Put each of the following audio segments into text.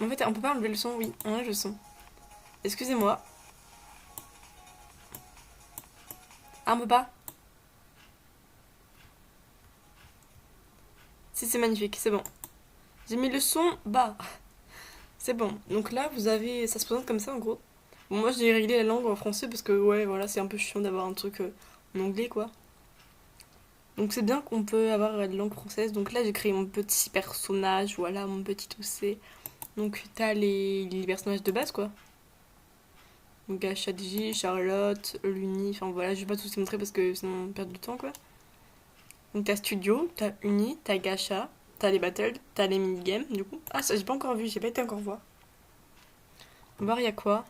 En fait, on peut pas enlever le son, oui, on enlève le son. Excusez-moi. Ah, on peut pas. Si, c'est magnifique, c'est bon. J'ai mis le son bas. C'est bon. Donc là, vous avez. Ça se présente comme ça en gros. Bon, moi, j'ai réglé la langue en français parce que, ouais, voilà, c'est un peu chiant d'avoir un truc en anglais, quoi. Donc c'est bien qu'on peut avoir la langue française. Donc là, j'ai créé mon petit personnage, voilà, mon petit OC. Donc t'as les personnages de base, quoi. Donc à Shadji, Charlotte, Luni, enfin voilà, je vais pas tous les montrer parce que sinon on perd du temps, quoi. Donc t'as Studio, t'as Uni, t'as Gacha, t'as les battles, t'as les minigames, du coup. Ah, ça j'ai pas encore vu, j'ai pas été encore voir. On va voir, y a quoi?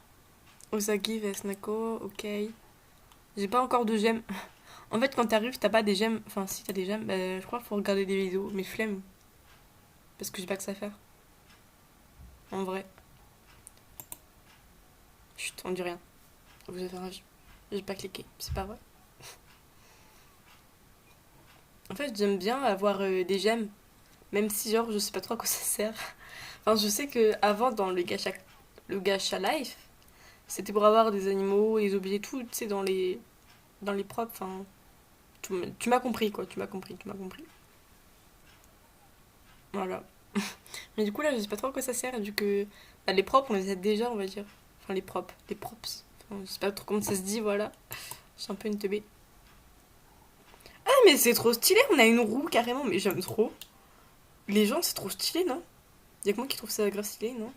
Osagi, Vesnako, ok. J'ai pas encore de gemmes. En fait, quand t'arrives, t'as pas des gemmes. Enfin, si t'as des gemmes, bah, je crois qu'il faut regarder des vidéos. Mais flemme. Parce que j'ai pas que ça à faire. En vrai. Chut, on dit rien. Vous avez un. J'ai pas cliqué. C'est pas vrai. En fait, j'aime bien avoir des gemmes. Même si, genre, je sais pas trop à quoi ça sert. Enfin, je sais que avant dans le gacha life, c'était pour avoir des animaux, des objets, tout, tu sais, dans les props. Enfin, tu m'as compris, quoi. Tu m'as compris, tu m'as compris. Voilà. Mais du coup, là, je sais pas trop à quoi ça sert, vu que bah, les props, on les a déjà, on va dire. Enfin, les props. Enfin, je sais pas trop comment ça se dit, voilà. Je suis un peu une teubée. Ah, mais c'est trop stylé, on a une roue carrément, mais j'aime trop. Les gens, c'est trop stylé, non? Y'a que moi qui trouve ça grave stylé, non?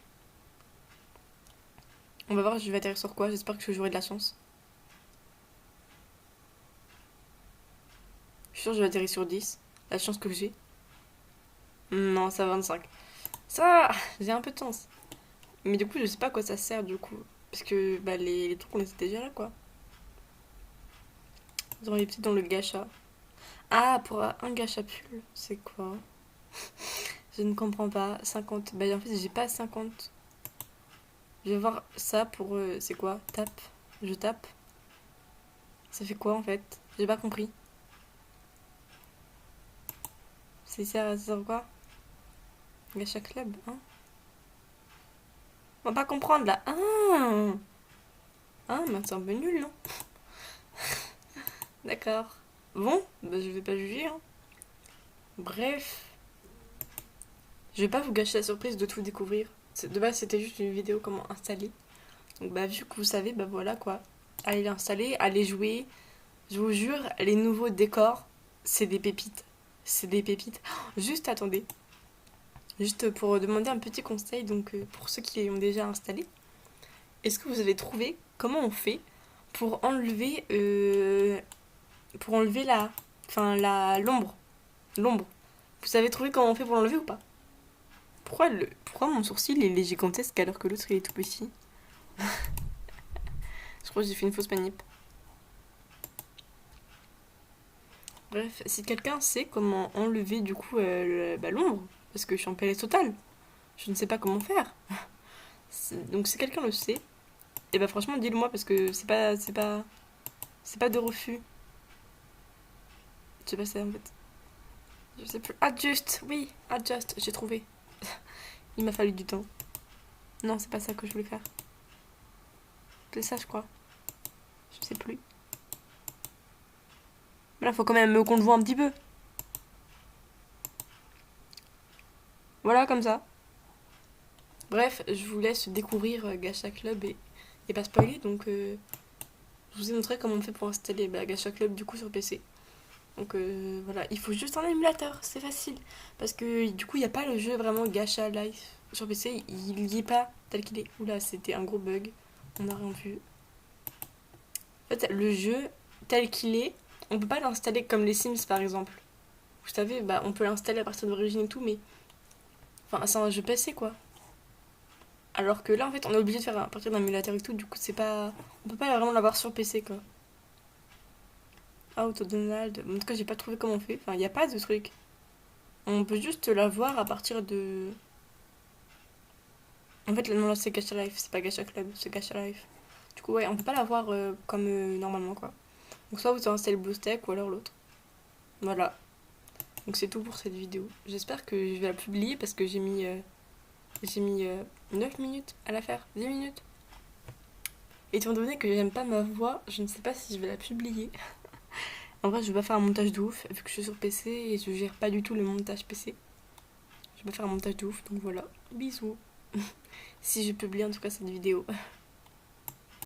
On va voir, je vais atterrir sur quoi, j'espère que j'aurai de la chance. Je suis sûre que je vais atterrir sur 10. La chance que j'ai. Non, ça va 25. Ça, j'ai un peu de chance. Mais du coup, je sais pas à quoi ça sert, du coup. Parce que bah, les trucs, on les a déjà là, quoi. Dans les petits dans le gacha. Ah, pour un gacha pull, c'est quoi? Je ne comprends pas. 50. Bah, en fait, j'ai pas 50. Je vais voir ça pour. C'est quoi? Tape. Je tape. Ça fait quoi en fait? J'ai pas compris. Ça sert quoi? Gacha Club, hein? On va pas comprendre là. Ah! Ah, mais c'est un peu nul, non? D'accord. Bon, bah, je vais pas juger, hein. Bref. Je vais pas vous gâcher la surprise de tout découvrir. De base, c'était juste une vidéo comment installer. Donc, bah, vu que vous savez, bah voilà quoi. Allez l'installer, allez jouer. Je vous jure, les nouveaux décors, c'est des pépites. C'est des pépites. Oh, juste attendez. Juste pour demander un petit conseil, donc pour ceux qui l'ont déjà installé, est-ce que vous avez trouvé comment on fait pour enlever l'ombre, l'ombre. Vous avez trouvé comment on fait pour l'enlever ou pas? Pourquoi mon sourcil il est gigantesque alors que l'autre il est tout petit? Je crois que j'ai fait une fausse manip. Bref, si quelqu'un sait comment enlever du coup l'ombre, parce que je suis en PLS total, je ne sais pas comment faire. Donc si quelqu'un le sait, et bah franchement dis-le moi parce que c'est pas de refus. Je sais pas ça en fait. Je sais plus. Adjust, oui, adjust, j'ai trouvé. Il m'a fallu du temps. Non, c'est pas ça que je voulais faire. C'est ça, je crois. Je sais plus. Mais là, faut quand même qu'on le voit un petit peu. Voilà, comme ça. Bref, je vous laisse découvrir Gacha Club et pas spoiler. Donc, je vous ai montré comment on fait pour installer Gacha Club du coup sur PC. Donc voilà, il faut juste un émulateur, c'est facile. Parce que du coup, il n'y a pas le jeu vraiment Gacha Life sur PC, il n'y est pas tel qu'il est. Oula, c'était un gros bug, on n'a rien vu. En fait, le jeu tel qu'il est, on peut pas l'installer comme les Sims par exemple. Vous savez, bah, on peut l'installer à partir de l'origine et tout, mais. Enfin, c'est un jeu PC quoi. Alors que là, en fait, on est obligé de faire à partir d'un émulateur et tout, du coup, c'est pas. On peut pas vraiment l'avoir sur PC quoi. Ah, Donald. En tout cas, j'ai pas trouvé comment on fait. Enfin, il n'y a pas de truc. On peut juste l'avoir à partir de. En fait, non, là, c'est Gacha Life, c'est pas Gacha Club, c'est Gacha Life. Du coup, ouais, on peut pas l'avoir comme normalement quoi. Donc, soit vous installez BlueStack ou alors l'autre. Voilà. Donc, c'est tout pour cette vidéo. J'espère que je vais la publier parce que j'ai mis J'ai mis 9 minutes à la faire, 10 minutes. Et étant donné que j'aime pas ma voix, je ne sais pas si je vais la publier. En vrai, je vais pas faire un montage de ouf, vu que je suis sur PC et je gère pas du tout le montage PC. Je vais pas faire un montage de ouf, donc voilà. Bisous. Si je publie en tout cas cette vidéo.